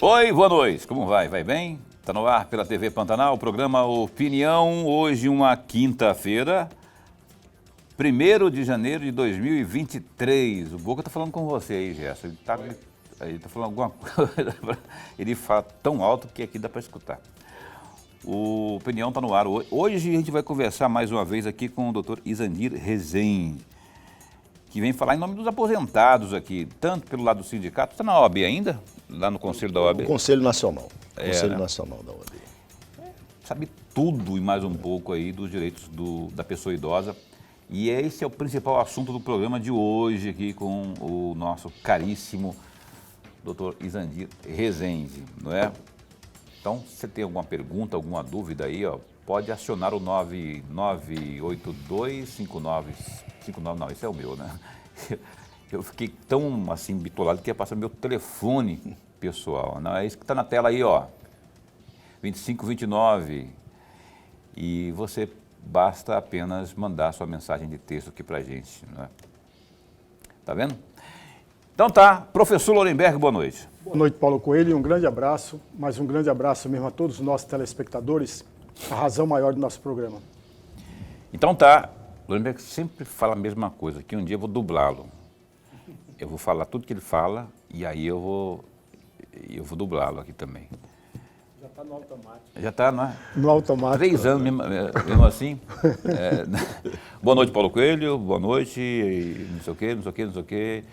Oi, boa noite. Como vai? Vai bem? Está no ar pela TV Pantanal, o programa Opinião. Hoje, uma quinta-feira, 1º de janeiro de 2023. O Boca está falando com você aí, Gerson. Ele tá falando alguma coisa. Ele fala tão alto que aqui dá para escutar. O Opinião está no ar. Hoje a gente vai conversar mais uma vez aqui com o Dr. Izandir Rezende, que vem falar em nome dos aposentados aqui, tanto pelo lado do sindicato. Está na OAB ainda? Lá no Conselho da OAB? Conselho Nacional. Conselho Nacional da OAB. Sabe tudo e mais um pouco aí dos direitos da pessoa idosa. E esse é o principal assunto do programa de hoje aqui com o nosso caríssimo Dr. Izandir Rezende, não é? Então, se você tem alguma pergunta, alguma dúvida aí, ó, pode acionar o 99825959, não, esse é o meu, né? Eu fiquei tão assim bitolado que ia passar meu telefone pessoal, não é isso que está na tela aí, ó, 2529, e você basta apenas mandar sua mensagem de texto aqui pra gente, não é? Tá vendo? Então tá, professor Lorenberg, boa noite. Boa noite, Paulo Coelho, e um grande abraço, mas um grande abraço mesmo a todos os nossos telespectadores, a razão maior do nosso programa. Então tá, Lorenberg sempre fala a mesma coisa, que um dia eu vou dublá-lo. Eu vou falar tudo que ele fala e aí eu vou dublá-lo aqui também. Já está no automático. Já está, não é? No automático. 3 anos mesmo assim. Boa noite, Paulo Coelho, boa noite, e não sei o quê, não sei o quê, não sei o quê.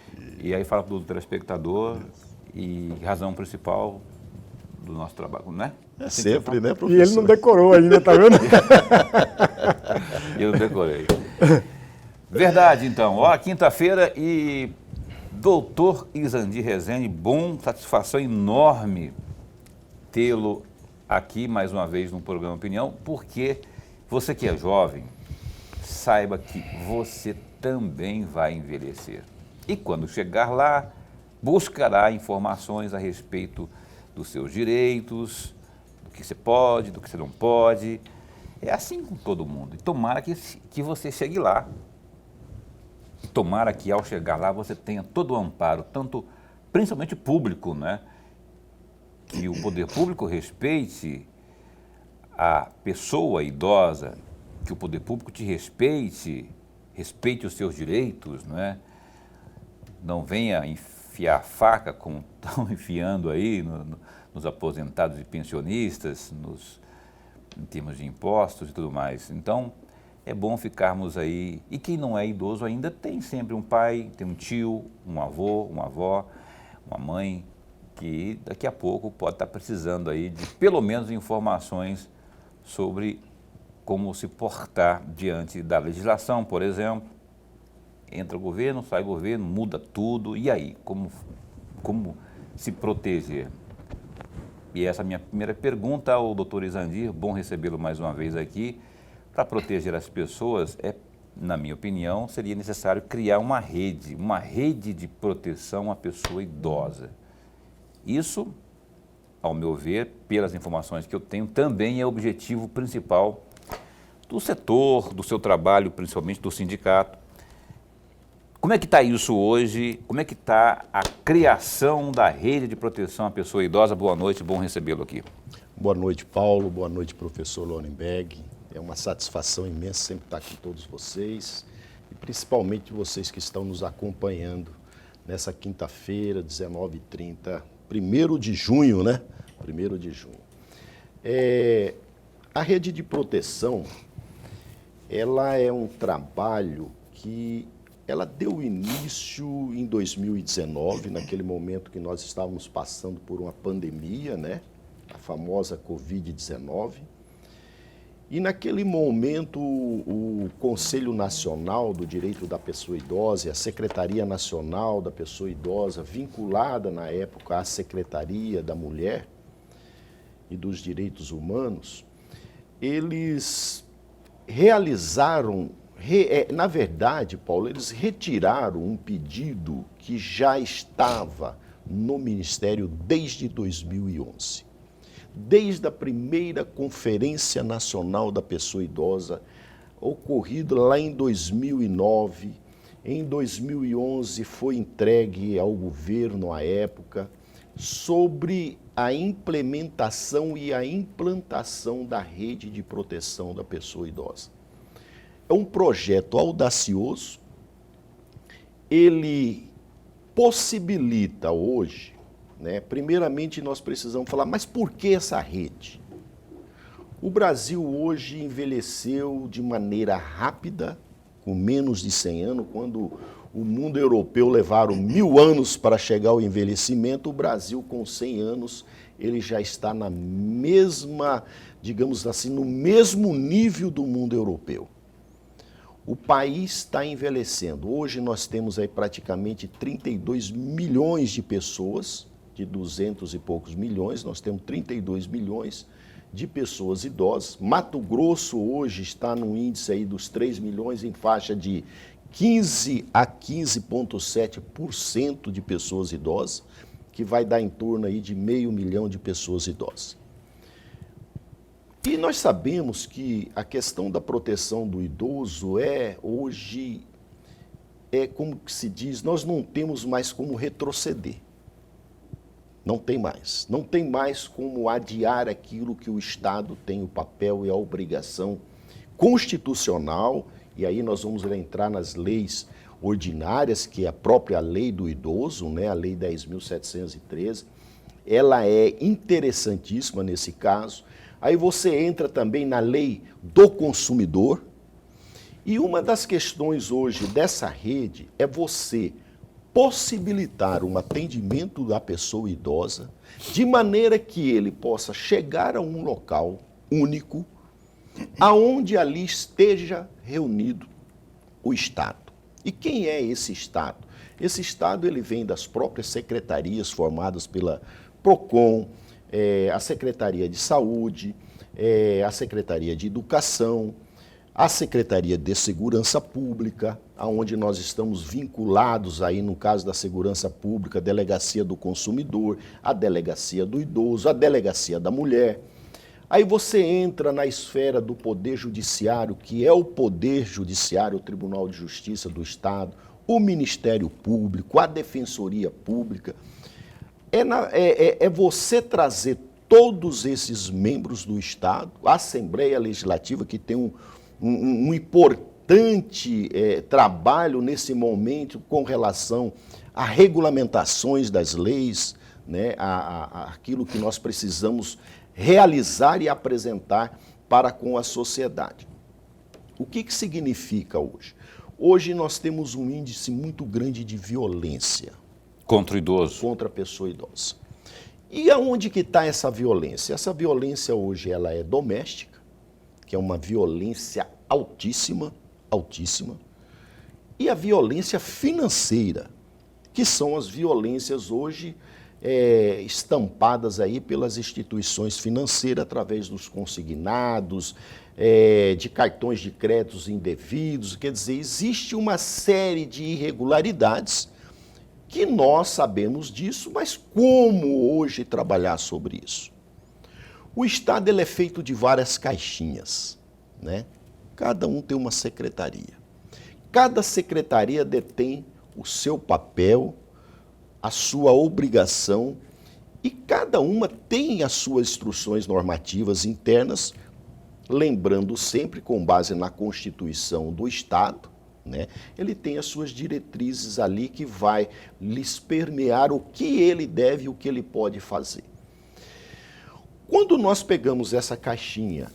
E aí fala do telespectador e razão principal do nosso trabalho, né? É sempre, né, professor? E ele não decorou ainda, tá vendo? Eu não decorei. Verdade, então. Ó, quinta-feira e doutor Izandir Rezende, satisfação enorme tê-lo aqui mais uma vez no programa Opinião, porque você que é jovem, saiba que você também vai envelhecer. E quando chegar lá, buscará informações a respeito dos seus direitos, do que você pode, do que você não pode. É assim com todo mundo. E tomara que você chegue lá. Tomara que ao chegar lá você tenha todo o amparo, principalmente público, né? Que o poder público respeite a pessoa idosa, que o poder público te respeite os seus direitos, não é? Não venha enfiar a faca como estão enfiando aí nos aposentados e pensionistas, em termos de impostos e tudo mais. Então, é bom ficarmos aí. E quem não é idoso ainda tem sempre um pai, tem um tio, um avô, uma avó, uma mãe, que daqui a pouco pode estar precisando aí de pelo menos informações sobre como se portar diante da legislação, por exemplo. Entra o governo, sai o governo, muda tudo, e aí? Como se proteger? E essa é a minha primeira pergunta ao doutor Izandir, bom recebê-lo mais uma vez aqui. Para proteger as pessoas, na minha opinião, seria necessário criar uma rede de proteção à pessoa idosa. Isso, ao meu ver, pelas informações que eu tenho, também é o objetivo principal do setor, do seu trabalho, principalmente do sindicato. Como é que está isso hoje? Como é que está a criação da rede de proteção à pessoa idosa? Boa noite, bom recebê-lo aqui. Boa noite, Paulo. Boa noite, professor Lorenberg. É uma satisfação imensa sempre estar aqui com todos vocês e principalmente vocês que estão nos acompanhando nessa quinta-feira, 19h30, 1º de junho, né? 1º de junho. A rede de proteção, ela é um trabalho que ela deu início em 2019, naquele momento que nós estávamos passando por uma pandemia, né? A famosa Covid-19. E naquele momento o Conselho Nacional do Direito da Pessoa Idosa e a Secretaria Nacional da Pessoa Idosa, vinculada na época à Secretaria da Mulher e dos Direitos Humanos, eles realizaram, na verdade, Paulo, eles retiraram um pedido que já estava no Ministério desde 2011. Desde a primeira Conferência Nacional da Pessoa Idosa, ocorrida lá em 2009, em 2011 foi entregue ao governo à época, sobre a implementação e a implantação da rede de proteção da pessoa idosa. É um projeto audacioso, ele possibilita hoje, né, primeiramente nós precisamos falar, mas por que essa rede? O Brasil hoje envelheceu de maneira rápida, com menos de 100 anos, quando o mundo europeu levaram 1000 anos para chegar ao envelhecimento, o Brasil com 100 anos, ele já está na mesma, digamos assim, no mesmo nível do mundo europeu. O país está envelhecendo. Hoje nós temos aí praticamente 32 milhões de pessoas, de 200 e poucos milhões, nós temos 32 milhões de pessoas idosas. Mato Grosso hoje está no índice aí dos 3 milhões, em faixa de 15 a 15,7% de pessoas idosas, que vai dar em torno aí de 500 mil de pessoas idosas. E nós sabemos que a questão da proteção do idoso hoje, como que se diz, nós não temos mais como retroceder. Não tem mais. Não tem mais como adiar aquilo que o Estado tem o papel e a obrigação constitucional, e aí nós vamos entrar nas leis ordinárias, que é a própria lei do idoso, né, a lei 10.713, ela é interessantíssima nesse caso. Aí você entra também na lei do consumidor, e uma das questões hoje dessa rede é você possibilitar um atendimento da pessoa idosa de maneira que ele possa chegar a um local único, aonde ali esteja reunido o Estado. E quem é esse Estado? Esse Estado ele vem das próprias secretarias formadas pela PROCON, a Secretaria de Saúde, a Secretaria de Educação, a Secretaria de Segurança Pública, onde nós estamos vinculados aí no caso da Segurança Pública, a Delegacia do Consumidor, a Delegacia do Idoso, a Delegacia da Mulher. Aí você entra na esfera do Poder Judiciário, que é o Poder Judiciário, o Tribunal de Justiça do Estado, o Ministério Público, a Defensoria Pública. É você trazer todos esses membros do Estado, a Assembleia Legislativa, que tem um importante trabalho nesse momento com relação a regulamentações das leis, né, aquilo que nós precisamos realizar e apresentar para com a sociedade. O que significa hoje? Hoje nós temos um índice muito grande de violência. Contra o idoso. Contra a pessoa idosa. E aonde que está essa violência? Essa violência hoje ela é doméstica, que é uma violência altíssima, altíssima, e a violência financeira, que são as violências hoje estampadas aí pelas instituições financeiras através dos consignados, de cartões de créditos indevidos. Quer dizer, existe uma série de irregularidades que nós sabemos disso, mas como hoje trabalhar sobre isso? O Estado ele é feito de várias caixinhas, né? Cada um tem uma secretaria. Cada secretaria detém o seu papel, a sua obrigação, e cada uma tem as suas instruções normativas internas, lembrando sempre com base na Constituição do Estado, né? Ele tem as suas diretrizes ali que vai lhes permear o que ele deve e o que ele pode fazer. Quando nós pegamos essa caixinha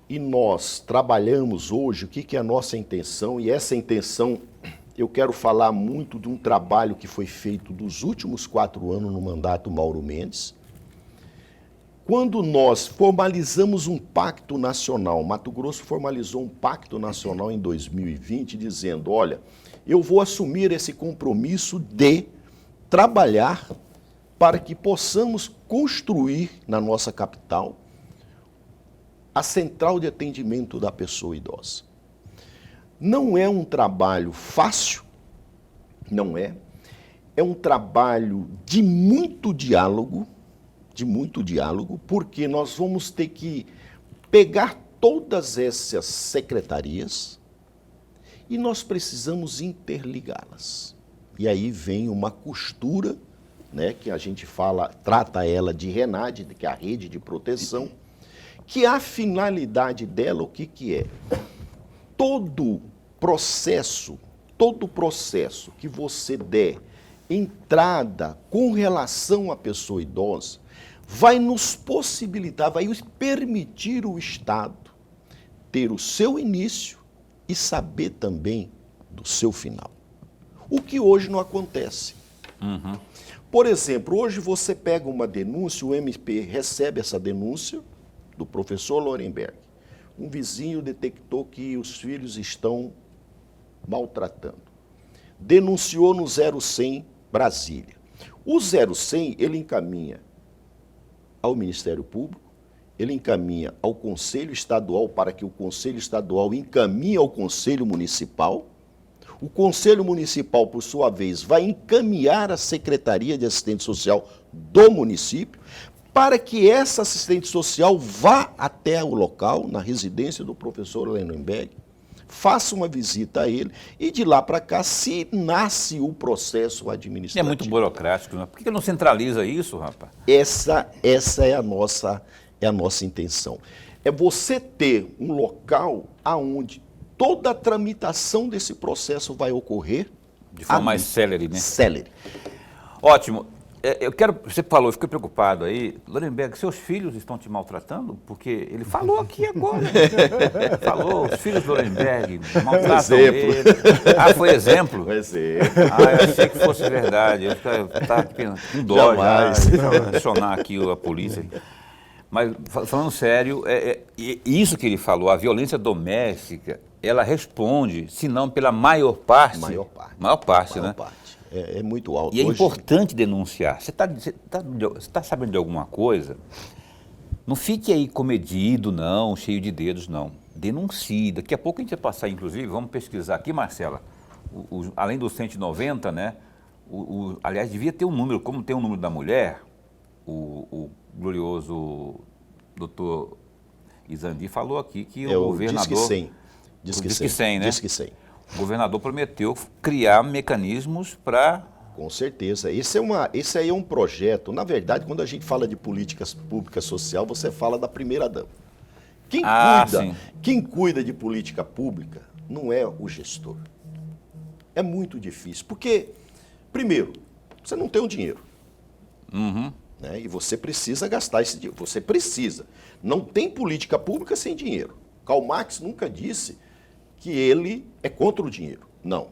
e nós trabalhamos hoje, o que é a nossa intenção, e essa intenção eu quero falar muito de um trabalho que foi feito dos últimos 4 anos no mandato Mauro Mendes. Quando nós formalizamos um pacto nacional, Mato Grosso formalizou um pacto nacional em 2020, dizendo, olha, eu vou assumir esse compromisso de trabalhar para que possamos construir na nossa capital a central de atendimento da pessoa idosa. Não é um trabalho fácil, não é. É um trabalho de muito diálogo, porque nós vamos ter que pegar todas essas secretarias e nós precisamos interligá-las. E aí vem uma costura né, que a gente trata ela de RENADE, que é a rede de proteção, que a finalidade dela, o que é? Todo processo que você der entrada com relação à pessoa idosa, vai nos possibilitar, vai permitir o Estado ter o seu início e saber também do seu final. O que hoje não acontece. Por exemplo, hoje você pega uma denúncia, o MP recebe essa denúncia do professor Lorenberg. Um vizinho detectou que os filhos estão maltratando. Denunciou no 0100 Brasília. O 0100, ele encaminha ao Ministério Público, ele encaminha ao Conselho Estadual para que o Conselho Estadual encaminhe ao Conselho Municipal. O Conselho Municipal, por sua vez, vai encaminhar à Secretaria de Assistente Social do município para que essa assistente social vá até o local, na residência do professor Lorenberg, faça uma visita a ele e de lá para cá se nasce o processo administrativo. É muito burocrático, né? Por que não centraliza isso, rapaz? Essa é a nossa intenção. É você ter um local aonde toda a tramitação desse processo vai ocorrer de forma mais célere, né? Célere. Ótimo. Você falou, eu fiquei preocupado aí. Lorenberg, seus filhos estão te maltratando? Porque ele falou aqui agora. Falou, os filhos do Lorenberg maltratam ele. Ah, foi exemplo? Foi exemplo. Ah, eu achei que fosse verdade. Eu estava com dó já. Deixa eu acionar aqui a polícia. Mas, falando sério, isso que ele falou, a violência doméstica, ela responde, se não pela maior parte. Maior parte, né? É muito alto. E é importante denunciar. Você tá sabendo de alguma coisa? Não fique aí comedido, não, cheio de dedos, não. Denuncie. Daqui a pouco a gente vai passar, inclusive, vamos pesquisar aqui, Marcela, além dos 190, né? Aliás, devia ter um número, como tem o número da mulher, o glorioso doutor Izandi falou aqui que o governador... Disque 100, né? Disque 100. O governador prometeu criar mecanismos para... Com certeza. Esse aí é um projeto. Na verdade, quando a gente fala de políticas públicas social, você fala da primeira-dama. Quem cuida de política pública não é o gestor. É muito difícil. Porque, primeiro, você não tem o dinheiro. Né? E você precisa gastar esse dinheiro. Você precisa. Não tem política pública sem dinheiro. Karl Marx nunca disse que ele é contra o dinheiro. Não.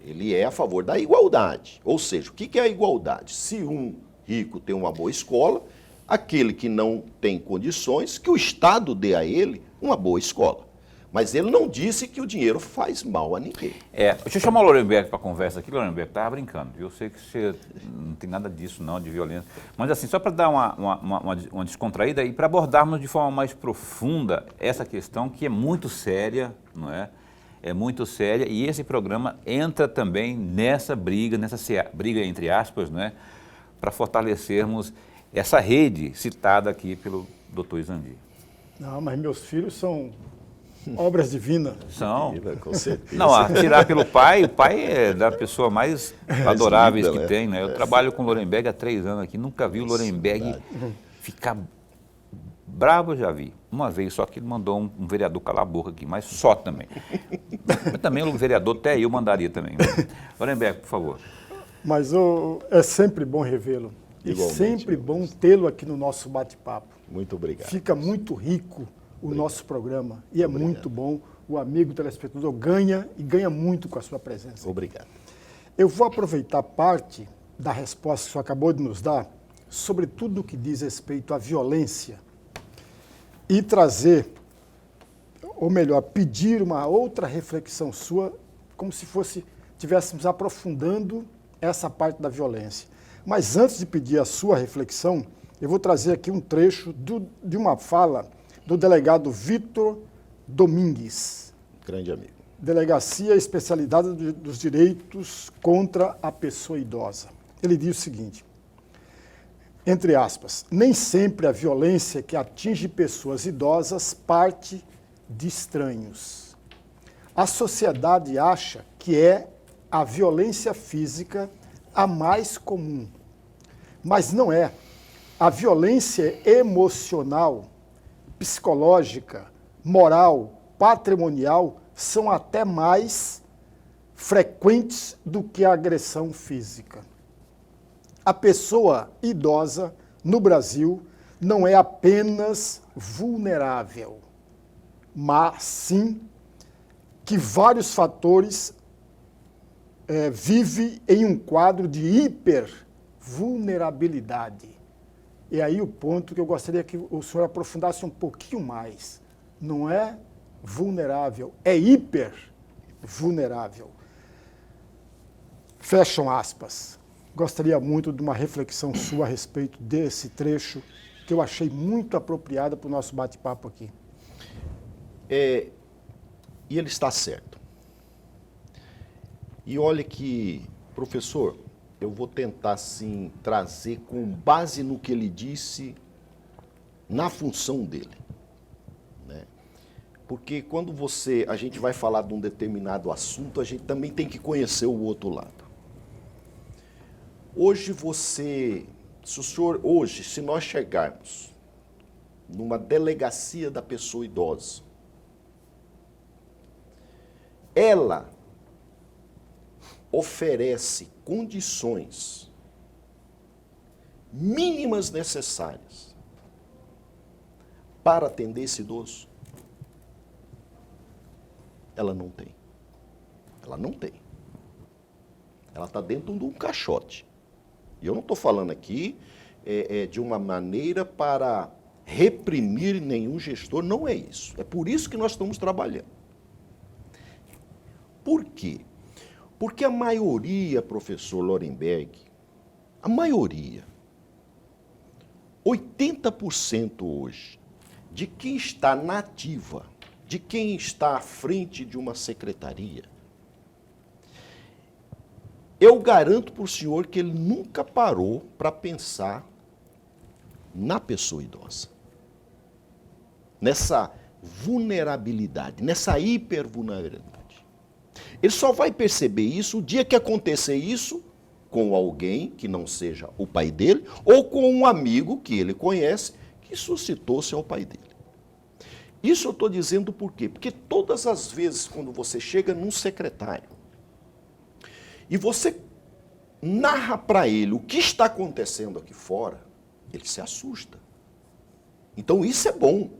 Ele é a favor da igualdade. Ou seja, o que é a igualdade? Se um rico tem uma boa escola, aquele que não tem condições, que o Estado dê a ele uma boa escola. Mas ele não disse que o dinheiro faz mal a ninguém. Deixa eu chamar o Lorenberg para a conversa aqui. Lorenberg, estava brincando. Eu sei que você não tem nada disso, não, de violência. Mas assim, só para dar uma descontraída e para abordarmos de forma mais profunda essa questão que é muito séria, não é? É muito séria e esse programa entra também nessa briga entre aspas, né? Para fortalecermos essa rede citada aqui pelo doutor Izandi. Não, mas meus filhos são... obras divinas. São. Com certeza. Não, a tirar pelo pai, o pai é da pessoa mais adoráveis que tem, né? Eu trabalho com o Lorenberg há 3 anos aqui, nunca vi o Lorenberg ficar bravo, eu já vi. Uma vez só que ele mandou um vereador calar a boca aqui, mas só também. Mas também o vereador, até eu mandaria também. Lorenberg, por favor. Mas é sempre bom revê-lo. E sempre bom tê-lo aqui no nosso bate-papo. Muito obrigado. Fica muito rico o nosso programa e é muito bom. O amigo telespectador ganha e ganha muito com a sua presença. Obrigado. Eu vou aproveitar parte da resposta que o senhor acabou de nos dar sobre tudo o que diz respeito à violência e trazer, ou melhor, pedir uma outra reflexão sua, como se estivéssemos aprofundando essa parte da violência. Mas antes de pedir a sua reflexão, eu vou trazer aqui um trecho de uma fala do delegado Vitor Domingues. Grande amigo. Delegacia Especializada dos Direitos contra a Pessoa Idosa. Ele diz o seguinte, entre aspas, nem sempre a violência que atinge pessoas idosas parte de estranhos. A sociedade acha que é a violência física a mais comum. Mas não é. A violência emocional, psicológica, moral, patrimonial são até mais frequentes do que a agressão física. A pessoa idosa no Brasil não é apenas vulnerável, mas sim que vários fatores vive em um quadro de hipervulnerabilidade. E aí o ponto que eu gostaria que o senhor aprofundasse um pouquinho mais. Não é vulnerável, é hipervulnerável. Fecham aspas. Gostaria muito de uma reflexão sua a respeito desse trecho, que eu achei muito apropriada para o nosso bate-papo aqui. E ele está certo. E olha que, professor, eu vou tentar, sim, trazer com base no que ele disse, na função dele. Né? Porque quando a gente vai falar de um determinado assunto, a gente também tem que conhecer o outro lado. Hoje se nós chegarmos numa delegacia da pessoa idosa, ela oferece condições mínimas necessárias para atender esse idoso? Ela não tem. Ela não tem. Ela está dentro de um caixote. E eu não estou falando aqui de uma maneira para reprimir nenhum gestor, não é isso. É por isso que nós estamos trabalhando. Por quê? Porque a maioria, professor Lorenberg, a maioria, 80% hoje, de quem está na ativa, de quem está à frente de uma secretaria, eu garanto para o senhor que ele nunca parou para pensar na pessoa idosa. Nessa vulnerabilidade, nessa hipervulnerabilidade. Ele só vai perceber isso o dia que acontecer isso com alguém que não seja o pai dele ou com um amigo que ele conhece que suscitou-se ao pai dele. Isso eu estou dizendo por quê? Porque todas as vezes quando você chega num secretário e você narra para ele o que está acontecendo aqui fora, ele se assusta. Então isso é bom.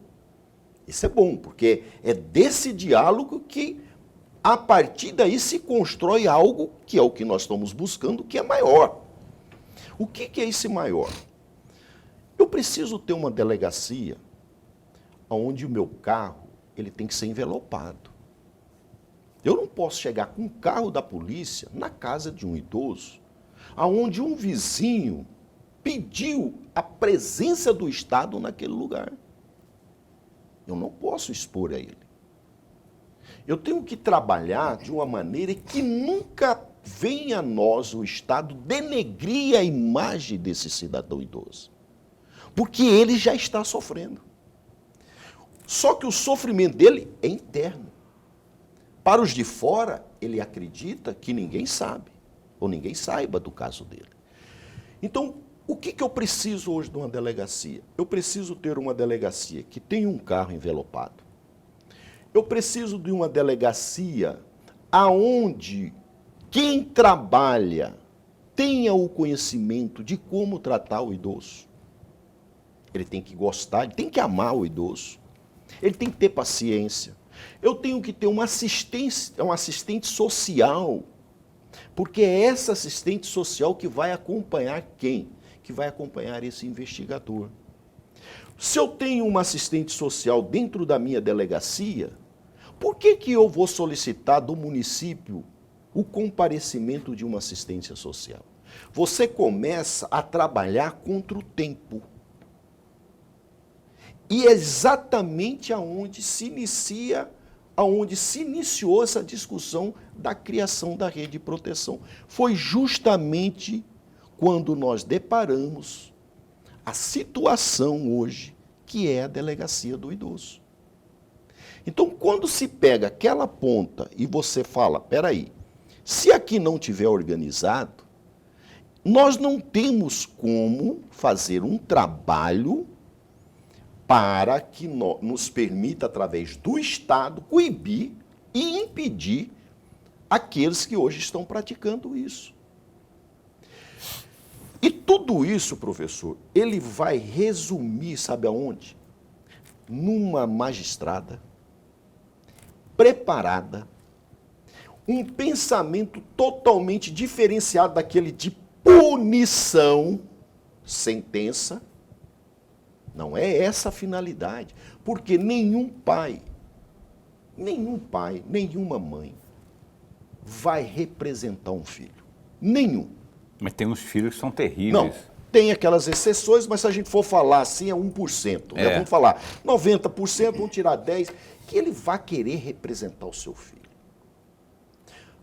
Isso é bom, porque é desse diálogo que, a partir daí, se constrói algo que é o que nós estamos buscando, que é maior. O que é esse maior? Eu preciso ter uma delegacia onde o meu carro ele tem que ser envelopado. Eu não posso chegar com um carro da polícia na casa de um idoso, aonde um vizinho pediu a presença do Estado naquele lugar. Eu não posso expor a ele. Eu tenho que trabalhar de uma maneira que nunca venha a nós, o Estado, denegrir a imagem desse cidadão idoso. Porque ele já está sofrendo. Só que o sofrimento dele é interno. Para os de fora, ele acredita que ninguém sabe, ou ninguém saiba do caso dele. Então, o que eu preciso hoje de uma delegacia? Eu preciso ter uma delegacia que tenha um carro envelopado. Eu preciso de uma delegacia aonde quem trabalha tenha o conhecimento de como tratar o idoso. Ele tem que gostar, ele tem que amar o idoso. Ele tem que ter paciência. Eu tenho que ter um assistente social, porque é essa assistente social que vai acompanhar quem? Que vai acompanhar esse investigador. Se eu tenho uma assistente social dentro da minha delegacia, por que eu vou solicitar do município o comparecimento de uma assistência social? Você começa a trabalhar contra o tempo. E é exatamente aonde se iniciou essa discussão da criação da rede de proteção. Foi justamente quando nós deparamos a situação hoje, que é a delegacia do idoso. Então, quando se pega aquela ponta e você fala, peraí, se aqui não tiver organizado, nós não temos como fazer um trabalho para que nos permita, através do Estado, coibir e impedir aqueles que hoje estão praticando isso. E tudo isso, professor, ele vai resumir, sabe aonde? Numa magistrada preparada, um pensamento totalmente diferenciado daquele de punição, sentença. Não é essa a finalidade, porque nenhum pai, nenhuma mãe vai representar um filho. Nenhum. Mas tem uns filhos que são terríveis. Não, tem aquelas exceções, mas se a gente for falar assim, é 1%. Né? Vamos falar 90%, vamos tirar 10%, que ele vai querer representar o seu filho.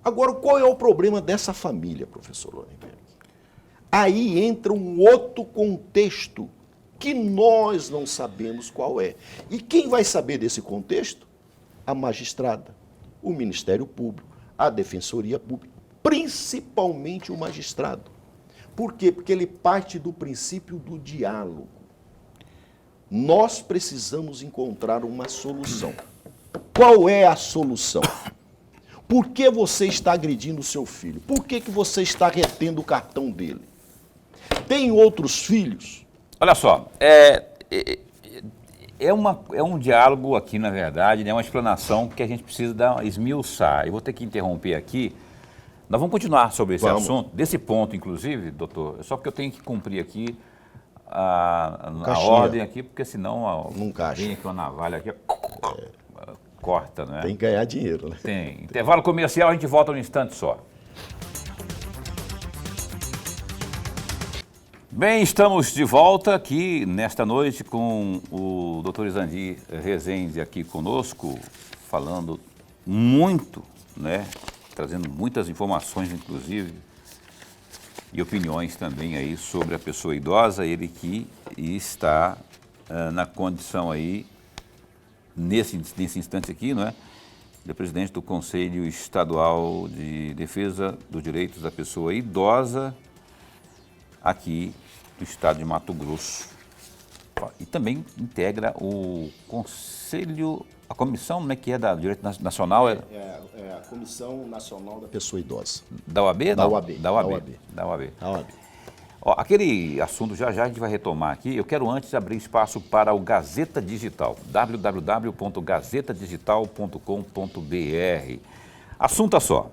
Agora, qual é o problema dessa família, professor Lorenberg? Aí entra um outro contexto que nós não sabemos qual é. E quem vai saber desse contexto? A magistrada, o Ministério Público, a Defensoria Pública, principalmente o magistrado. Por quê? Porque ele parte do princípio do diálogo. Nós precisamos encontrar uma solução. Qual é a solução? Por que você está agredindo o seu filho? Por que você está retendo o cartão dele? Tem outros filhos? Olha só, é um diálogo aqui, na verdade, né, uma explanação que a gente precisa esmiuçar. Eu vou ter que interromper aqui. Nós vamos continuar sobre esse assunto, desse ponto, inclusive, doutor, só porque eu tenho que cumprir aqui a ordem aqui, porque senão vem aqui uma navalha aqui, corta, né? Tem que ganhar dinheiro, né? Tem. Intervalo comercial, a gente volta num instante só. Bem, estamos de volta aqui nesta noite com o Dr. Izandir Rezende aqui conosco, falando muito, né? Trazendo muitas informações, inclusive, e opiniões também aí sobre a pessoa idosa, ele que está na condição aí, nesse instante aqui, não é? De presidente do Conselho Estadual de Defesa dos Direitos da Pessoa Idosa, aqui do estado de Mato Grosso. E também integra o Conselho, a comissão, né, que é da Direito Nacional. É a Comissão Nacional da Pessoa Idosa. Da OAB? Da OAB. Da OAB. Ó, aquele assunto já a gente vai retomar aqui. Eu quero antes abrir espaço para o Gazeta Digital, www.gazetadigital.com.br. Assunto só,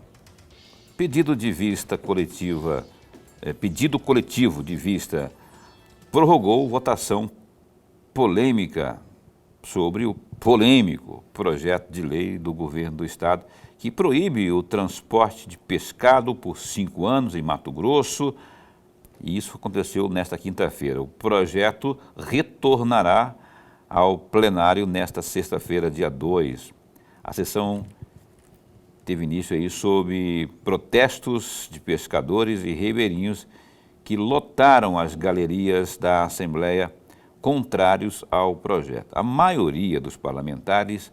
pedido coletivo de vista prorrogou votação polêmica sobre o polêmico projeto de lei do governo do estado que proíbe o transporte de pescado por 5 anos em Mato Grosso, e isso aconteceu nesta quinta-feira. O projeto retornará ao plenário nesta sexta-feira, dia 2. A sessão teve início aí sob protestos de pescadores e ribeirinhos que lotaram as galerias da Assembleia contrários ao projeto. A maioria dos parlamentares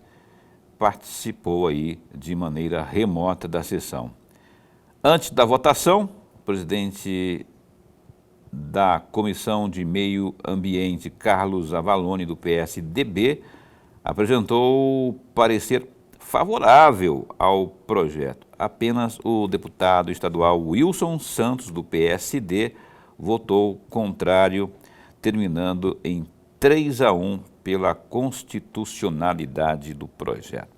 participou aí de maneira remota da sessão. Antes da votação, o presidente da Comissão de Meio Ambiente, Carlos Avalone, do PSDB, apresentou parecer favorável ao projeto. Apenas o deputado estadual Wilson Santos, do PSD, votou contrário, terminando em 3-1 pela constitucionalidade do projeto.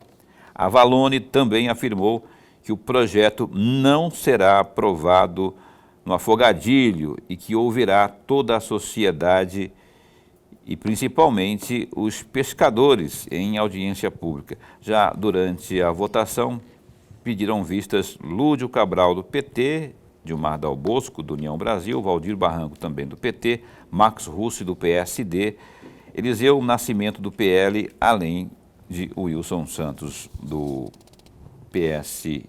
Avalone também afirmou que o projeto não será aprovado no afogadilho e que ouvirá toda a sociedade e principalmente os pescadores em audiência pública. Já durante a votação, pediram vistas Lúdio Cabral, do PT, Dilmar Dal Bosco, do União Brasil, Valdir Barranco, também do PT, Max Russi, do PSD, Eliseu Nascimento, do PL, além de Wilson Santos, do PSD.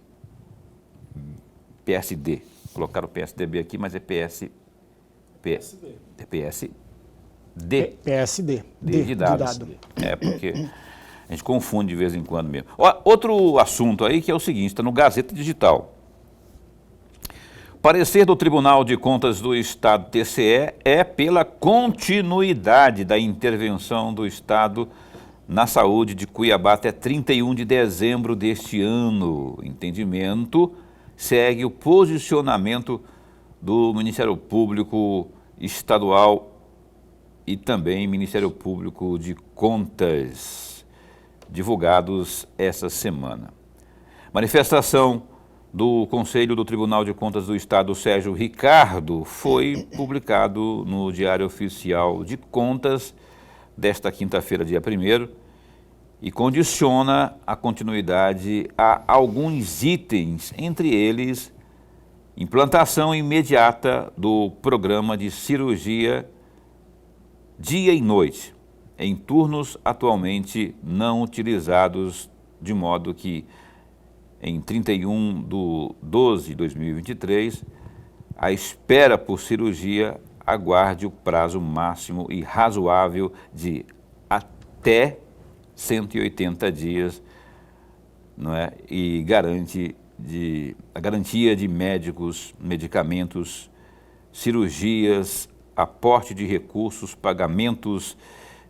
Colocaram o PSDB aqui, mas é PSD. PSD. De dado. É, porque a gente confunde de vez em quando mesmo. Ó, outro assunto aí que é o seguinte, está no Gazeta Digital. Parecer do Tribunal de Contas do Estado, TCE, é pela continuidade da intervenção do Estado na saúde de Cuiabá até 31 de dezembro deste ano. O entendimento segue o posicionamento do Ministério Público Estadual e também Ministério Público de Contas, divulgados essa semana. Manifestação do Conselho do Tribunal de Contas do Estado, Sérgio Ricardo, foi publicado no Diário Oficial de Contas desta quinta-feira, dia 1º, e condiciona a continuidade a alguns itens, entre eles implantação imediata do programa de cirurgia dia e noite, em turnos atualmente não utilizados, de modo que em 31/12/2023, a espera por cirurgia aguarde o prazo máximo e razoável de até 180 dias, não é? E a garantia de médicos, medicamentos, cirurgias, aporte de recursos, pagamentos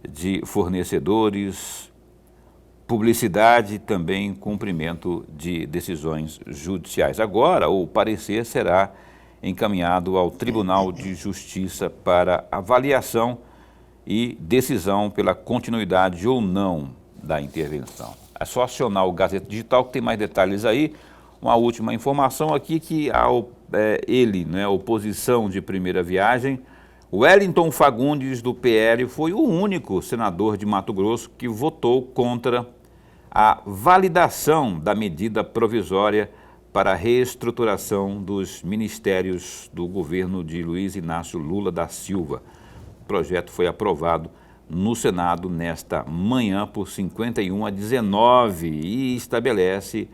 de fornecedores, publicidade e também cumprimento de decisões judiciais. Agora, o parecer será encaminhado ao Tribunal de Justiça para avaliação e decisão pela continuidade ou não da intervenção. É só acionar o Gazeta Digital que tem mais detalhes aí. Uma última informação aqui que ele, né, oposição de primeira viagem, Wellington Fagundes, do PL, foi o único senador de Mato Grosso que votou contra a validação da medida provisória para a reestruturação dos ministérios do governo de Luiz Inácio Lula da Silva. O projeto foi aprovado no Senado nesta manhã por 51-19 e estabelece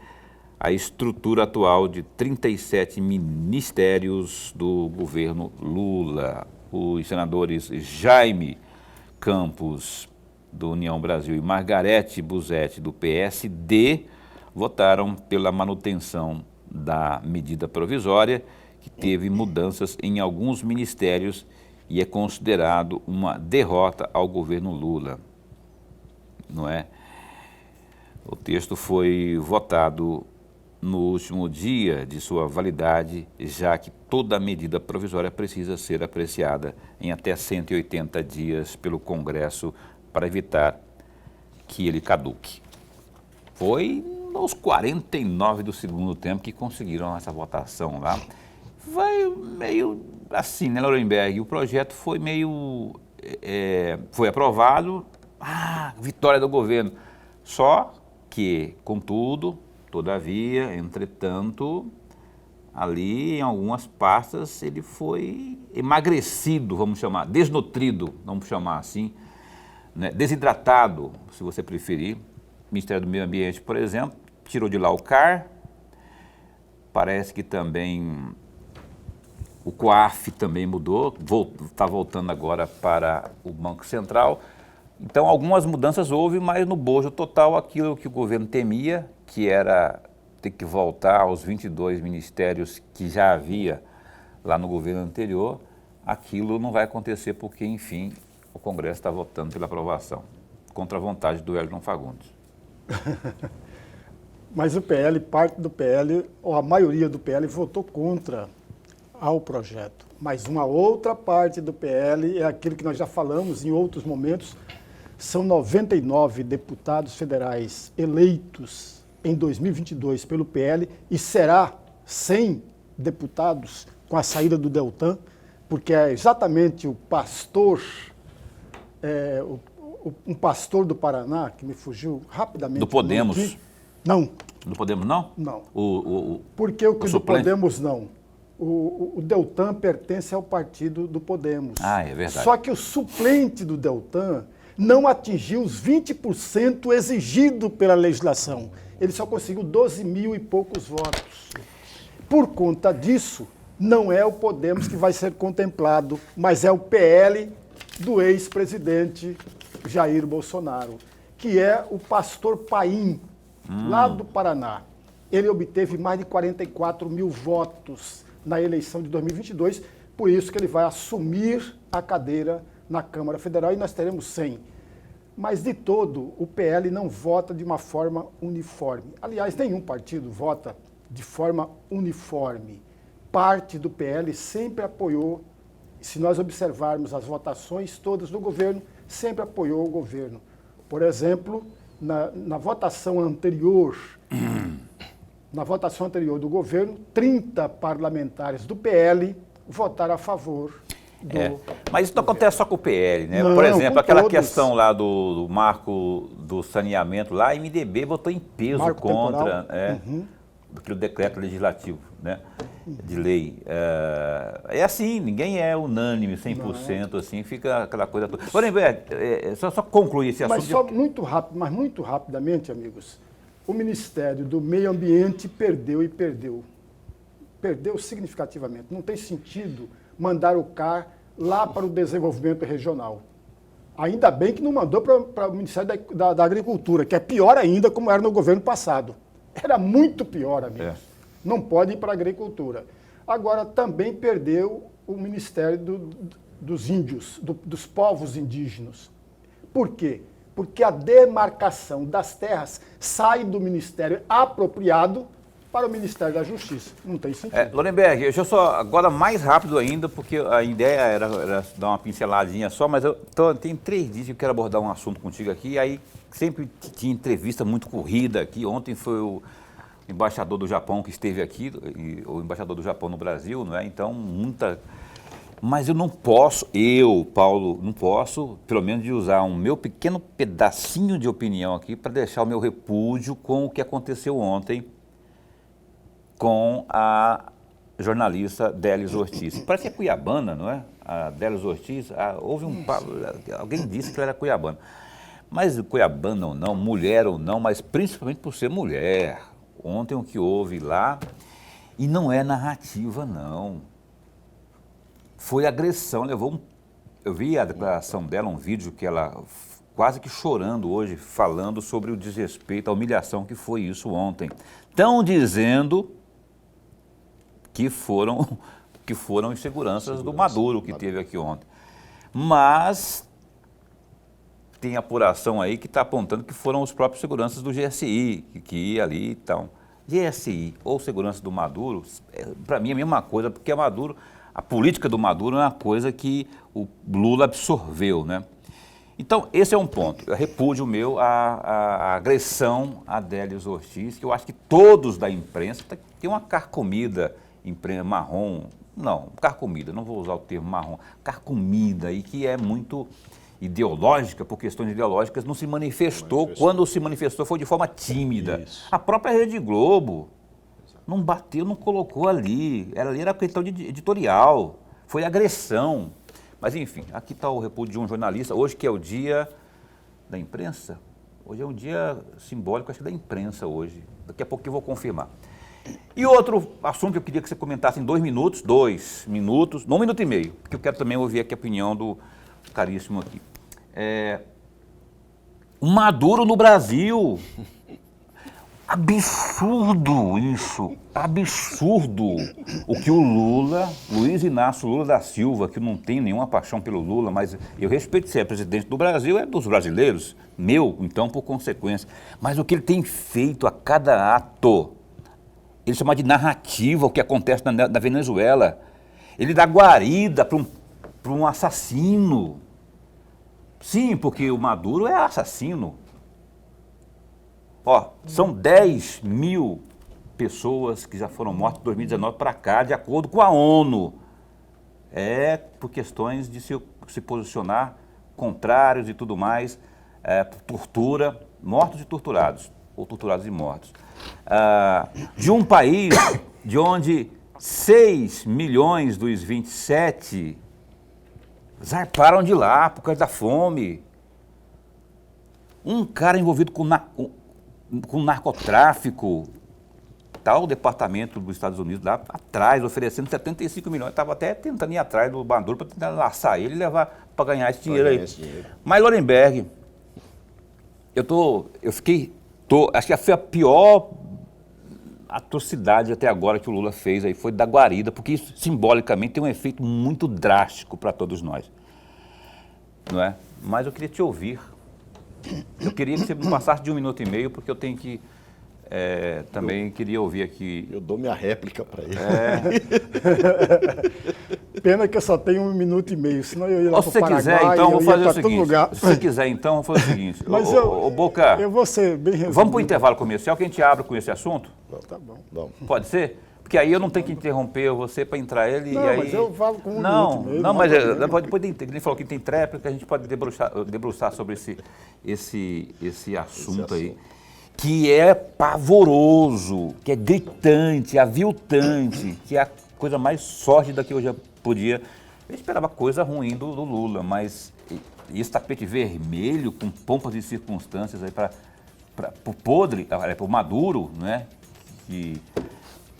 a estrutura atual de 37 ministérios do governo Lula. Os senadores Jaime Campos, do União Brasil, e Margarete Busetti, do PSD, votaram pela manutenção da medida provisória, que teve mudanças em alguns ministérios e é considerado uma derrota ao governo Lula, não é? O texto foi votado no último dia de sua validade, já que toda medida provisória precisa ser apreciada em até 180 dias pelo Congresso para evitar que ele caduque. Foi nos 49 do segundo tempo que conseguiram essa votação lá. Vai meio assim, né, Laurenberg? O projeto foi meio... foi aprovado, vitória do governo. Só que, contudo, todavia, entretanto, ali em algumas pastas ele foi emagrecido, vamos chamar, desnutrido, vamos chamar assim, né, desidratado, se você preferir. O Ministério do Meio Ambiente, por exemplo, tirou de lá o CAR, parece que também o COAF também mudou, está voltando agora para o Banco Central. Então, algumas mudanças houve, mas no bojo total, aquilo que o governo temia, que era ter que voltar aos 22 ministérios que já havia lá no governo anterior, aquilo não vai acontecer porque, enfim, o Congresso está votando pela aprovação, contra a vontade do Wellington Fagundes. Mas o PL, parte do PL, ou a maioria do PL, votou contra ao projeto. Mas uma outra parte do PL é aquilo que nós já falamos em outros momentos, são 99 deputados federais eleitos em 2022 pelo PL e será 100 deputados com a saída do Deltan, porque é exatamente o pastor, um pastor do Paraná, que me fugiu rapidamente. Do Podemos? Aqui. Não. Do Podemos não? Não. Por que o do Podemos não? O Deltan pertence ao partido do Podemos. Ah, é verdade. Só que o suplente do Deltan não atingiu os 20% exigido pela legislação. Ele só conseguiu 12 mil e poucos votos. Por conta disso, não é o Podemos que vai ser contemplado, mas é o PL do ex-presidente Jair Bolsonaro, que é o pastor Paim, lá do Paraná. Ele obteve mais de 44 mil votos na eleição de 2022, por isso que ele vai assumir a cadeira na Câmara Federal e nós teremos 100. Mas, de todo, o PL não vota de uma forma uniforme. Aliás, nenhum partido vota de forma uniforme. Parte do PL sempre apoiou, se nós observarmos as votações todas do governo, sempre apoiou o governo. Por exemplo, na votação anterior do governo, 30 parlamentares do PL votaram a favor do Mas isso não acontece só com o PL, né? Não, por exemplo, com aquela todos. questão lá do marco do saneamento, lá a MDB votou em peso Marco contra temporal. aquele decreto legislativo, né? De lei. É assim, ninguém é unânime 100%, assim, fica aquela coisa toda. Porém, só concluir esse Mas assunto. muito rapidamente, amigos, o Ministério do Meio Ambiente perdeu e perdeu. Perdeu significativamente. Não tem sentido mandar o CAR lá para o desenvolvimento regional. Ainda bem que não mandou para o Ministério da Agricultura, que é pior ainda, como era no governo passado. Era muito pior, amigos. Não pode ir para a agricultura. Agora, também perdeu o Ministério dos Índios, dos povos indígenas. Por quê? Porque a demarcação das terras sai do Ministério apropriado para o Ministério da Justiça. Não tem sentido. Lorenberg, deixa eu só, agora mais rápido ainda, porque a ideia era dar uma pinceladinha só, mas tem 3 dias que eu quero abordar um assunto contigo aqui, e aí sempre tinha entrevista muito corrida aqui. Ontem foi o embaixador do Japão que esteve aqui, o embaixador do Japão no Brasil, não é? Então, mas eu não posso, Paulo, não posso, pelo menos, de usar um meu pequeno pedacinho de opinião aqui para deixar o meu repúdio com o que aconteceu ontem com a jornalista Délis Ortiz. Parece que é cuiabana, não é? A Délis Ortiz, alguém disse que ela era cuiabana. Mas cuiabana ou não, mulher ou não, mas principalmente por ser mulher. Ontem o que houve lá, e não é narrativa, não. Foi agressão, eu vi a declaração dela, um vídeo que ela quase que chorando hoje, falando sobre o desrespeito, a humilhação que foi isso ontem. Estão dizendo que foram os seguranças do Maduro que teve aqui ontem. Mas tem apuração aí que está apontando que foram os próprios seguranças do GSI, que ia ali e tal. GSI ou segurança do Maduro, para mim é a mesma coisa, porque a política do Maduro é uma coisa que o Lula absorveu, né? Então, esse é um ponto. Eu repúdio meu a agressão a Délis Ortiz, que eu acho que todos da imprensa têm uma carcomida imprensa marrom, não, carcomida, não vou usar o termo marrom, carcomida, e que é muito ideológica, por questões ideológicas, não se manifestou. Quando se manifestou foi de forma tímida. Isso. A própria Rede Globo não bateu, não colocou ali. Ali era questão editorial, foi agressão. Mas enfim, aqui está o repúdio de um jornalista, hoje que é o dia da imprensa, hoje é um dia simbólico, acho que da imprensa hoje, daqui a pouco eu vou confirmar. E outro assunto que eu queria que você comentasse em 2 minutos, não 1 minuto e meio, porque eu quero também ouvir aqui a opinião do caríssimo aqui. O Maduro no Brasil. Absurdo isso, absurdo o que o Lula, Luiz Inácio Lula da Silva, que não tem nenhuma paixão pelo Lula, mas eu respeito ser presidente do Brasil, é dos brasileiros, meu, então por consequência. Mas o que ele tem feito a cada ato, ele chama de narrativa o que acontece na Venezuela. Ele dá guarida para um assassino. Sim, porque o Maduro é assassino. Ó, são 10 mil pessoas que já foram mortas de 2019 para cá, de acordo com a ONU. É por questões de se posicionar contrários e tudo mais, tortura, mortos e torturados, ou torturados e mortos. De um país de onde 6 milhões dos 27 zarparam de lá por causa da fome. Um cara envolvido com narcotráfico, tal departamento dos Estados Unidos lá atrás, oferecendo 75 milhões, estava até tentando ir atrás do Maduro para tentar laçar ele e levar para ganhar esse dinheiro aí. Mas Lorenberg, acho que foi a pior atrocidade até agora que o Lula fez aí foi da guarida, porque isso simbolicamente tem um efeito muito drástico para todos nós, não é? Mas eu queria te ouvir. Eu queria que você me passasse de 1 minuto e meio, porque eu tenho que também queria ouvir aqui. Eu dou minha réplica para ele. Pena que eu só tenho 1 minuto e meio, senão eu ia lá Se para o você Paraguai, quiser, então, eu vou ia fazer o para todo seguinte. lugar. Se você quiser, então, vou fazer o seguinte. Mas Ô, Boca, eu vou ser bem resumido. vamos para o intervalo comercial que a gente abre com esse assunto? Tá bom. Não. Pode ser? Porque aí eu não tenho que interromper você para entrar ele Não, e aí... mas eu falo com 1 não, minuto e meio. não, há mas problema. depois ele falou que tem tréplica, a gente pode debruçar sobre esse assunto aí, que é pavoroso, que é gritante, aviltante, que é a coisa mais sórdida que eu já podia... Eu esperava coisa ruim do Lula, mas esse tapete vermelho com pompas e circunstâncias aí para o podre, para o Maduro, né?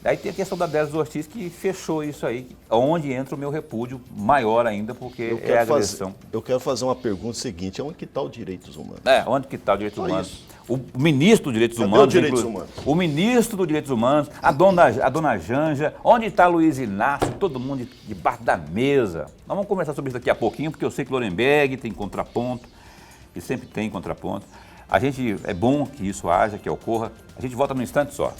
Aí tem a questão da Décio Ortiz que fechou isso aí, onde entra o meu repúdio maior ainda, porque é agressão. Eu quero fazer uma pergunta seguinte, onde que está os direitos humanos? Onde que está os direitos humanos? Isso. O ministro dos Direitos Cadê Humanos. os direitos humanos? O ministro dos Direitos Humanos, a dona Janja, onde está Luiz Inácio, todo mundo debaixo da mesa. Nós vamos conversar sobre isso daqui a pouquinho, porque eu sei que Lorenberg tem contraponto, e sempre tem contraponto. É bom que isso haja, que ocorra. A gente volta num instante só.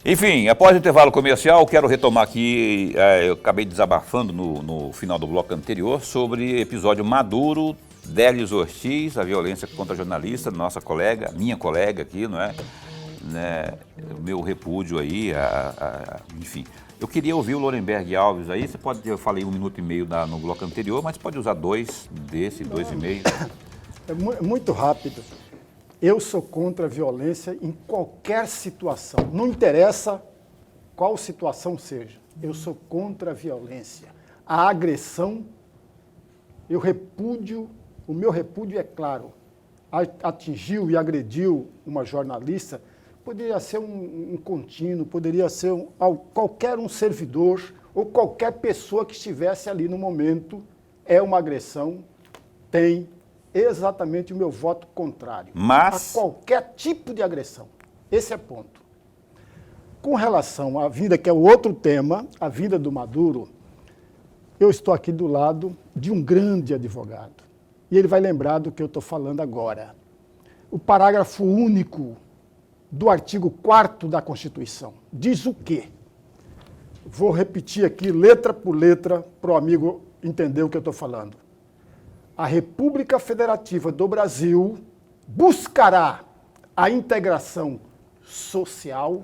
Enfim, após o intervalo comercial, quero retomar aqui, eu acabei desabafando no final do bloco anterior, sobre episódio Maduro, Décio Ortiz, a violência contra a jornalista, nossa colega, minha colega aqui, não é? O meu repúdio aí, enfim. Eu queria ouvir o Lorenberg Alves aí, eu falei 1 minuto e meio no bloco anterior, mas pode usar 2 e meio. É muito rápido. Eu sou contra a violência em qualquer situação. Não interessa qual situação seja. Eu sou contra a violência. A agressão, o meu repúdio é claro. Atingiu e agrediu uma jornalista, poderia ser um contínuo, poderia ser qualquer um servidor ou qualquer pessoa que estivesse ali no momento. É uma agressão, tem exatamente o meu voto contrário a qualquer tipo de agressão. Esse é ponto. Com relação à vinda, que é o outro tema, a vinda do Maduro, eu estou aqui do lado de um grande advogado. E ele vai lembrar do que eu estou falando agora. O parágrafo único do artigo 4º da Constituição diz o quê? Vou repetir aqui letra por letra para o amigo entender o que eu estou falando. A República Federativa do Brasil buscará a integração social,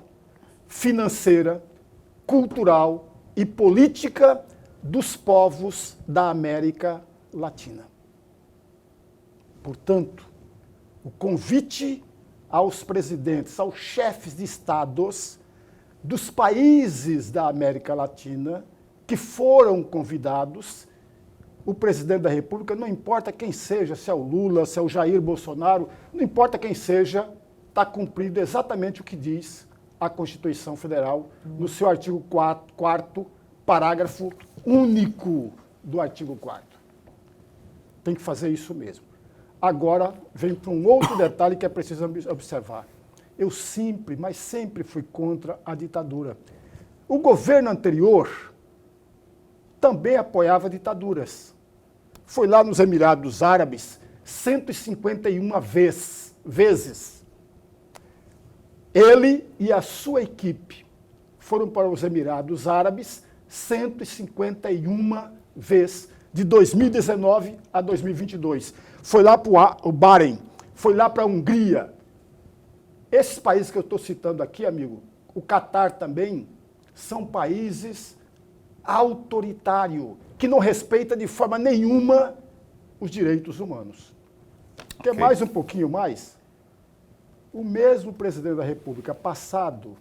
financeira, cultural e política dos povos da América Latina. Portanto, o convite aos presidentes, aos chefes de estados dos países da América Latina que foram convidados, o presidente da República, não importa quem seja, se é o Lula, se é o Jair Bolsonaro, não importa quem seja, está cumprindo exatamente o que diz a Constituição Federal no seu artigo 4º, parágrafo único do artigo 4º. Tem que fazer isso mesmo. Agora, vem para um outro detalhe que é preciso observar. Eu sempre, mas sempre fui contra a ditadura. O governo anterior também apoiava ditaduras. Foi lá nos Emirados Árabes 151 vezes. Ele e a sua equipe foram para os Emirados Árabes 151 vezes, de 2019 a 2022. Foi lá para o Bahrein, foi lá para a Hungria. Esses países que eu estou citando aqui, amigo, o Catar também, são países autoritários, que não respeitam de forma nenhuma os direitos humanos. Quer mais um pouquinho mais? O mesmo presidente da República passado,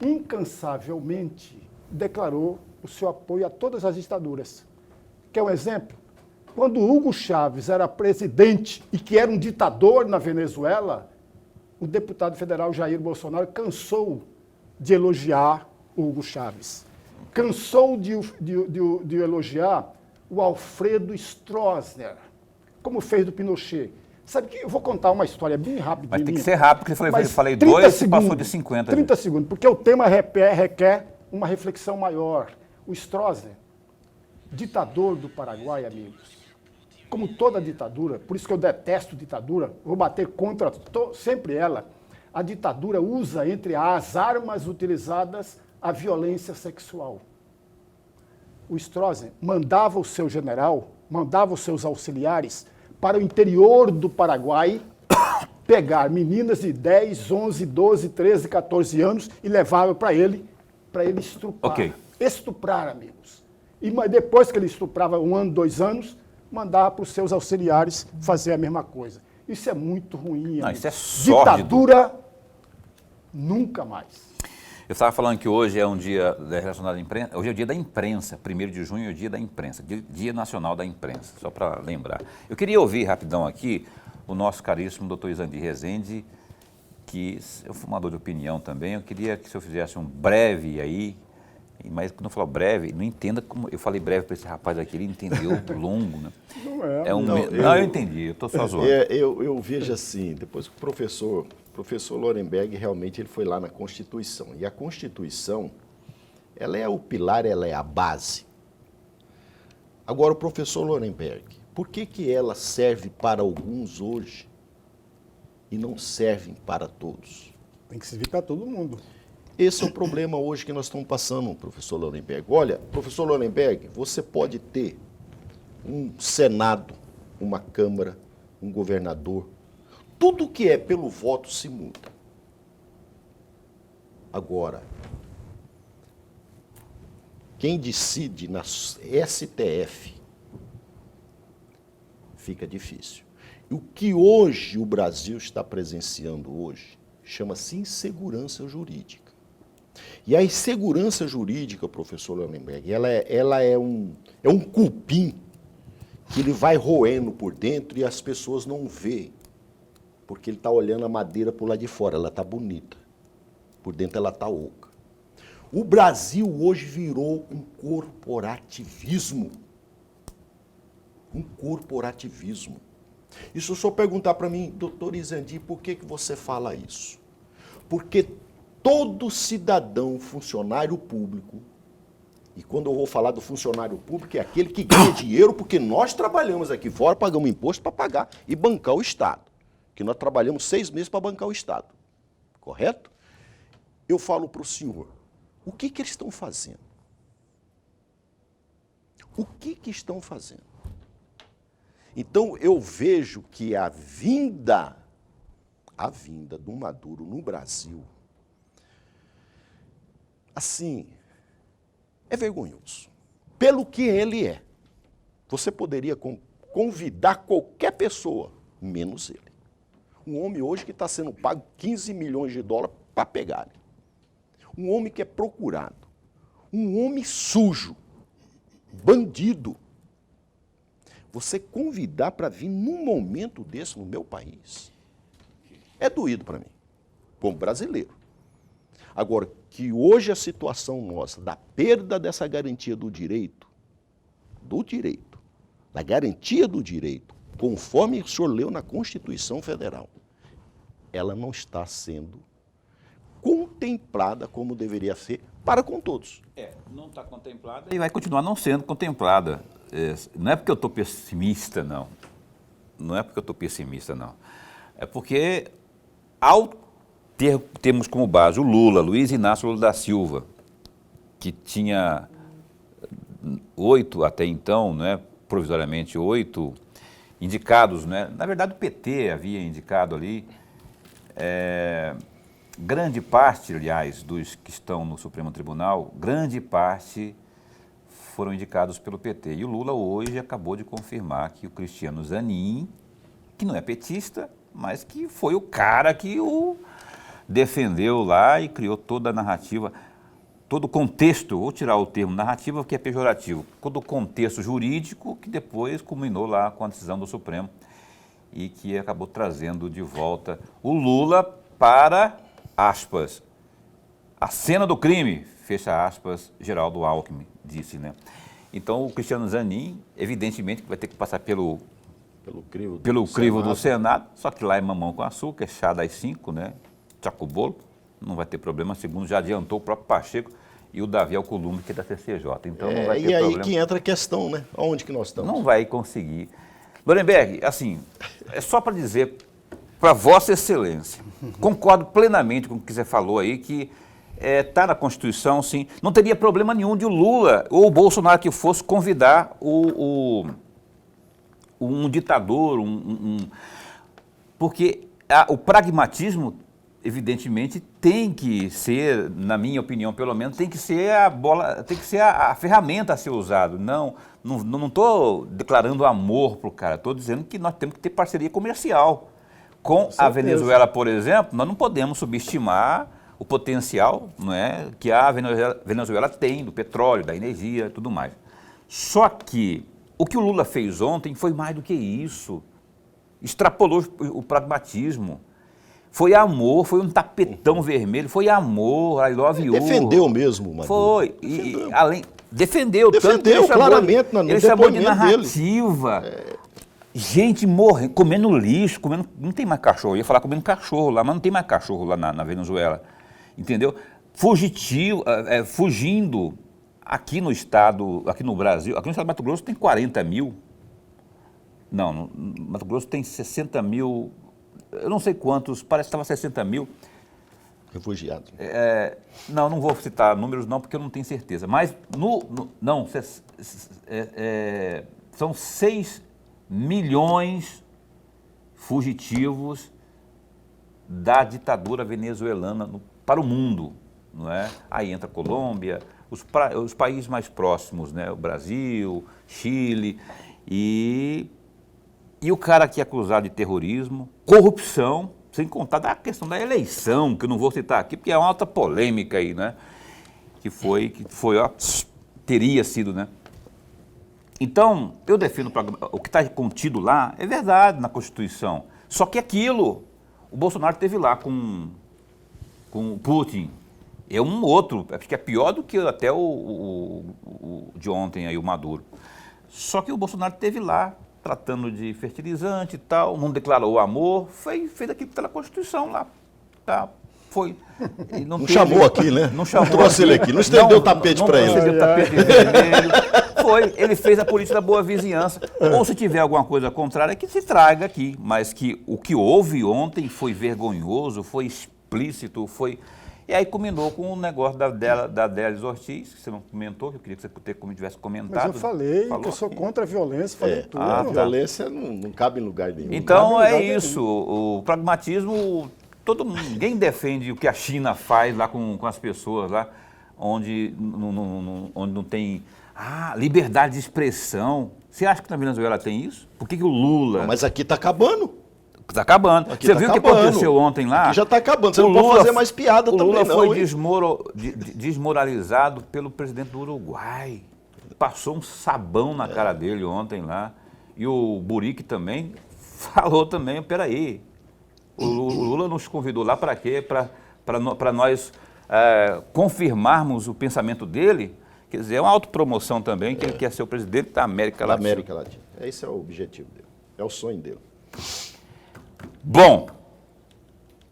incansavelmente, declarou o seu apoio a todas as ditaduras. Quer um exemplo? Quando Hugo Chávez era presidente e que era um ditador na Venezuela, o deputado federal Jair Bolsonaro cansou de elogiar Hugo Chávez. Cansou de elogiar o Alfredo Stroessner, como fez do Pinochet. Sabe que eu vou contar uma história bem rápida. Mas tem que ser rápido, porque eu falei 30 2 e segundos, passou de 50. 30 segundos, porque o tema requer uma reflexão maior. O Stroessner, ditador do Paraguai, amigos, como toda ditadura, por isso que eu detesto ditadura, vou bater contra sempre ela, a ditadura usa entre as armas utilizadas a violência sexual. O Stroessner mandava o seu general, mandava os seus auxiliares para o interior do Paraguai pegar meninas de 10, 11, 12, 13, 14 anos e levavam para ele estuprar. Ok. Estuprar, amigos. E depois que ele estuprava 1 ano, 2 anos, mandava para os seus auxiliares fazer a mesma coisa. Isso é muito ruim, Não, amigos. isso é sórdido. Ditadura, nunca mais. Eu estava falando que hoje é um dia relacionado à imprensa, hoje é o dia da imprensa, 1º de junho é o dia da imprensa, Dia Nacional da Imprensa, só para lembrar. Eu queria ouvir rapidão aqui o nosso caríssimo doutor Izandi Rezende, que é um formador de opinião também. Eu queria que o senhor fizesse um breve aí, mas quando eu falo breve, não entenda como eu falei breve para esse rapaz aqui, ele entendeu longo, né? Não é. Não, eu entendi, eu estou só zoando. Eu vejo assim, depois que o professor Lorenberg realmente ele foi lá na Constituição. E a Constituição, ela é o pilar, ela é a base. Agora, o professor Lorenberg, por que ela serve para alguns hoje e não serve para todos? Tem que servir para todo mundo. Esse é o problema hoje que nós estamos passando, professor Lorenberg. Olha, professor Lorenberg, você pode ter um Senado, uma Câmara, um governador. Tudo que é pelo voto se muda. Agora, quem decide na STF fica difícil. E o que hoje o Brasil está presenciando hoje chama-se insegurança jurídica. E a insegurança jurídica, professor Lorenberg, ela é um cupim que ele vai roendo por dentro e as pessoas não veem. Porque ele está olhando a madeira por lá de fora, ela está bonita. Por dentro ela está oca. O Brasil hoje virou um corporativismo. Um corporativismo. E se o senhor perguntar para mim, doutor Izandi, por que você fala isso? Porque todo cidadão funcionário público, e quando eu vou falar do funcionário público, é aquele que ganha dinheiro, porque nós trabalhamos aqui fora, pagamos imposto para pagar e bancar o Estado. Que nós trabalhamos 6 meses para bancar o Estado. Correto? Eu falo para o senhor, o que eles estão fazendo? O que estão fazendo? Então, eu vejo que a vinda do Maduro no Brasil, assim, é vergonhoso. Pelo que ele é. Você poderia convidar qualquer pessoa, menos ele. Um homem hoje que está sendo pago 15 milhões de dólares para pegar. Um homem que é procurado. Um homem sujo. Bandido. Você convidar para vir num momento desse no meu país, é doído para mim, como brasileiro. Agora, que hoje a situação nossa, da perda dessa garantia do direito, da garantia do direito, conforme o senhor leu na Constituição Federal, ela não está sendo contemplada como deveria ser para com todos. Não está contemplada e vai continuar não sendo contemplada. Não é porque eu estou pessimista, não. Não é porque eu estou pessimista, não. É porque, ao termos como base o Lula, Luiz Inácio Lula da Silva, que tinha 8 até então, né, provisoriamente 8 indicados, né? Na verdade o PT havia indicado ali, grande parte, aliás, dos que estão no Supremo Tribunal, grande parte foram indicados pelo PT. E o Lula hoje acabou de confirmar que o Cristiano Zanin, que não é petista, mas que foi o cara que o defendeu lá e criou toda a narrativa, todo o contexto, vou tirar o termo narrativa, que é pejorativo, todo o contexto jurídico que depois culminou lá com a decisão do Supremo e que acabou trazendo de volta o Lula para, aspas, a cena do crime, fecha aspas, Geraldo Alckmin disse, né? Então, o Cristiano Zanin, evidentemente, vai ter que passar pelo pelo crivo do Senado, só que lá é mamão com açúcar, é chá das 5, né? Tchaco bolo, não vai ter problema, segundo já adiantou o próprio Pacheco e o Davi Alcolumbre, que é da CCJ. Então não vai ter e aí problema. que entra a questão, né? Onde que nós estamos? Não vai conseguir. Lorenberg, assim, é só para dizer para Vossa Excelência, concordo plenamente com o que você falou aí, que está na Constituição, sim, não teria problema nenhum de o Lula ou o Bolsonaro que fosse convidar um ditador, porque o pragmatismo, evidentemente, tem que ser, na minha opinião, pelo menos, tem que ser a ferramenta a ser usada. Não estou declarando amor para o cara, estou dizendo que nós temos que ter parceria comercial. Com a Venezuela, por exemplo, nós não podemos subestimar o potencial, não é, que a Venezuela tem do petróleo, da energia e tudo mais. Só que o que o Lula fez ontem foi mais do que isso. Extrapolou o pragmatismo. Foi amor, foi um tapetão vermelho, foi amor, I love you. Defendeu mesmo, Maduro. Foi. Defendeu claramente ele chamou de narrativa. Gente morrendo, comendo lixo, não tem mais cachorro. Eu ia falar comendo cachorro lá, mas não tem mais cachorro lá na Venezuela. Entendeu? Fugitivo, fugindo aqui no estado, aqui no Brasil, aqui no estado do Mato Grosso tem 40 mil. Não, no Mato Grosso tem 60 mil, eu não sei quantos, parece que estava 60 mil. Refugiados. Não vou citar números não, porque eu não tenho certeza. Mas, são 6 milhões fugitivos da ditadura venezuelana para o mundo, não é? Aí entra a Colômbia, os países mais próximos, né? O Brasil, Chile, e o cara aqui é acusado de terrorismo, corrupção, sem contar da questão da eleição, que eu não vou citar aqui, porque é uma alta polêmica aí, né? Teria sido, né? Então, eu defendo o que está contido lá, é verdade na Constituição. Só que aquilo, o Bolsonaro esteve lá com o Putin. É um outro, acho que é pior do que até o de ontem, aí, o Maduro. Só que o Bolsonaro esteve lá, tratando de fertilizante e tal, não declarou amor, fez aquilo que está na Constituição lá. Tá, foi. Não chamou aqui, né? Não chamou. Não trouxe ele aqui, não estendeu o tapete para ele. Não estendeu o tapete vermelho. Ele fez a política da boa vizinhança. Ou se tiver alguma coisa contrária, que se traga aqui. Mas que o que houve ontem foi vergonhoso, foi explícito, foi... E aí combinou com o negócio da Délis Ortiz, que você não comentou, que eu queria que você tivesse comentado. Mas eu falei que eu sou contra a violência, falei tudo. A violência não cabe em lugar nenhum. Então é isso, o pragmatismo, ninguém defende o que a China faz lá com as pessoas lá, onde não tem... liberdade de expressão. Você acha que na Venezuela tem isso? Por que o Lula... Mas aqui está acabando. Está acabando. Você viu o que aconteceu ontem lá? Aqui já está acabando. Você não pode fazer mais piada também, não. O Lula foi desmoralizado pelo presidente do Uruguai. Passou um sabão na cara dele ontem lá. E o Buric também falou também, peraí, o Lula nos convidou lá para quê? Para nós confirmarmos o pensamento dele. Quer dizer, é uma autopromoção também, que ele quer ser o presidente da América Latina. Da América Latina. Esse é o objetivo dele. É o sonho dele. Bom,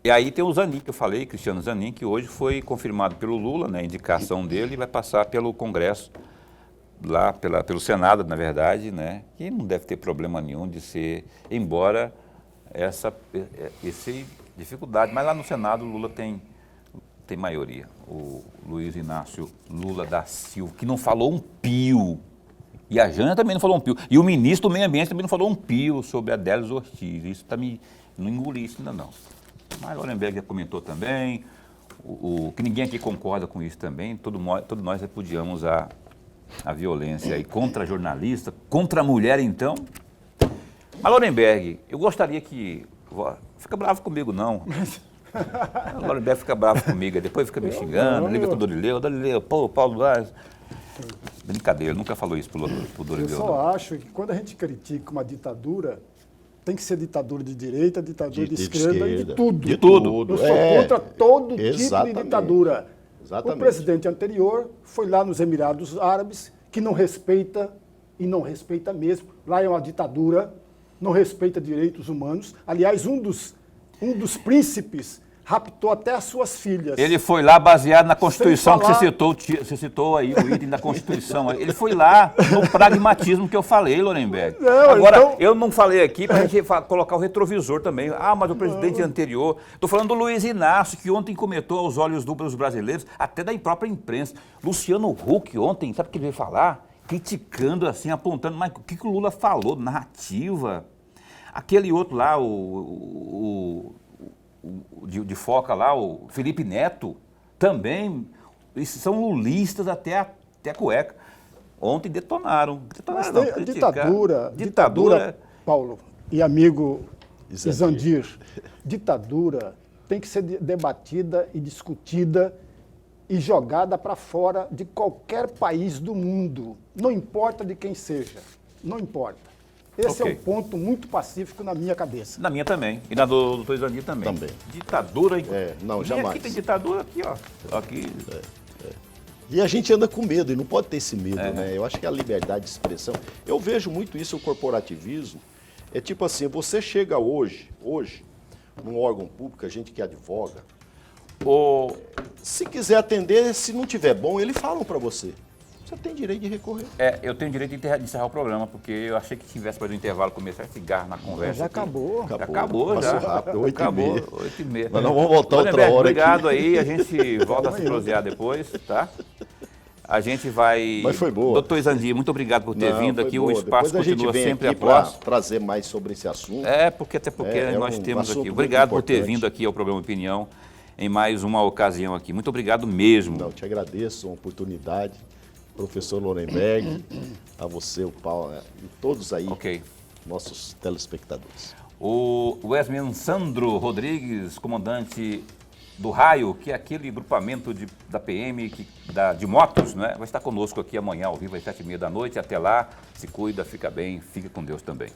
e aí tem o Zanin, que eu falei, Cristiano Zanin, que hoje foi confirmado pelo Lula, né, a indicação dele, e vai passar pelo Congresso, lá pelo Senado, na verdade, né, que não deve ter problema nenhum de ser, embora essa dificuldade, mas lá no Senado o Lula tem maioria. O Luiz Inácio Lula da Silva, que não falou um pio, e a Jânia também não falou um pio, e o ministro do Meio Ambiente também não falou um pio sobre a Délis Ortiz. Isso não engoli isso ainda não. Mas o Lorenberg já comentou também, que ninguém aqui concorda com isso também, todos nós repudiamos a violência aí contra jornalista, contra a mulher então. Mas Lorenberg, eu gostaria que... Fica bravo comigo não. O Lorenberg fica bravo comigo, depois fica me xingando, liga pro Dorileu, Paulo Vaz. Brincadeira, nunca falou isso pro Dorileu. Eu só acho que quando a gente critica uma ditadura, tem que ser ditadura de direita, ditadura de esquerda e de tudo. De tudo. Eu sou contra todo tipo de ditadura. Exatamente. O presidente anterior foi lá nos Emirados Árabes, que não respeita, e não respeita mesmo. Lá é uma ditadura. não respeita direitos humanos. Aliás, um dos príncipes raptou até as suas filhas. Ele foi lá baseado na Constituição falar- que você citou aí, o item da Constituição. Ele foi lá no pragmatismo que eu falei, Lorenberg. Não, Agora, então- eu não falei aqui para a gente colocar o retrovisor também. Ah, mas o presidente anterior... Estou falando do Luiz Inácio, que ontem comentou aos olhos dos brasileiros, até da própria imprensa. Luciano Huck ontem, sabe o que ele veio falar? Criticando, assim, apontando, mas o que o Lula falou? Narrativa. Aquele outro lá, de Foca lá, o Felipe Neto, também, eles são lulistas até a cueca. Ontem detonaram. Mas Não, tem a criticaram. ditadura, Paulo e amigo Isandir. Isandir, ditadura tem que ser debatida e discutida e jogada para fora de qualquer país do mundo. Não importa de quem seja, não importa. Esse Ok. é um ponto muito pacífico na minha cabeça. Na minha também. E na do doutor Isandir também. Também. Ditadura. Não, Nem jamais. Aqui tem ditadura, aqui, ó. Aqui. E a gente anda com medo, e não pode ter esse medo, né? Eu acho que a liberdade de expressão... Eu vejo muito isso, o corporativismo. É tipo assim, você chega hoje, num órgão público, a gente que advoga, se quiser atender, se não tiver bom, eles falam para você. Você tem direito de recorrer. Eu tenho direito de encerrar o programa, porque eu achei que tivesse para o intervalo começar a cigarro na conversa. Já aqui. acabou. Já acabou, Passou já. rápido, 8h30. Acabou, 8h30. Mas nós vamos voltar outra Lorenberg, hora obrigado aqui. aí, a gente volta a se prosear depois, tá? A gente vai... Mas foi boa. Doutor Isandir, muito obrigado por ter Não, vindo foi aqui, boa. o espaço Depois a gente continua vem sempre aqui a para posse. trazer mais sobre esse assunto. Até porque É nós um temos assunto aqui. muito Obrigado por ter importante. vindo aqui ao Programa Opinião em mais uma ocasião aqui. Muito obrigado mesmo. Não, te agradeço a oportunidade, professor Lorenberg, a você, o Paulo, né? E todos aí, Ok. nossos telespectadores. O Wesley Sandro Rodrigues, comandante do Raio, que é aquele grupamento da PM de motos, né? Vai estar conosco aqui amanhã ao vivo às 7h30 da noite. Até lá, se cuida, fica bem, fica com Deus também.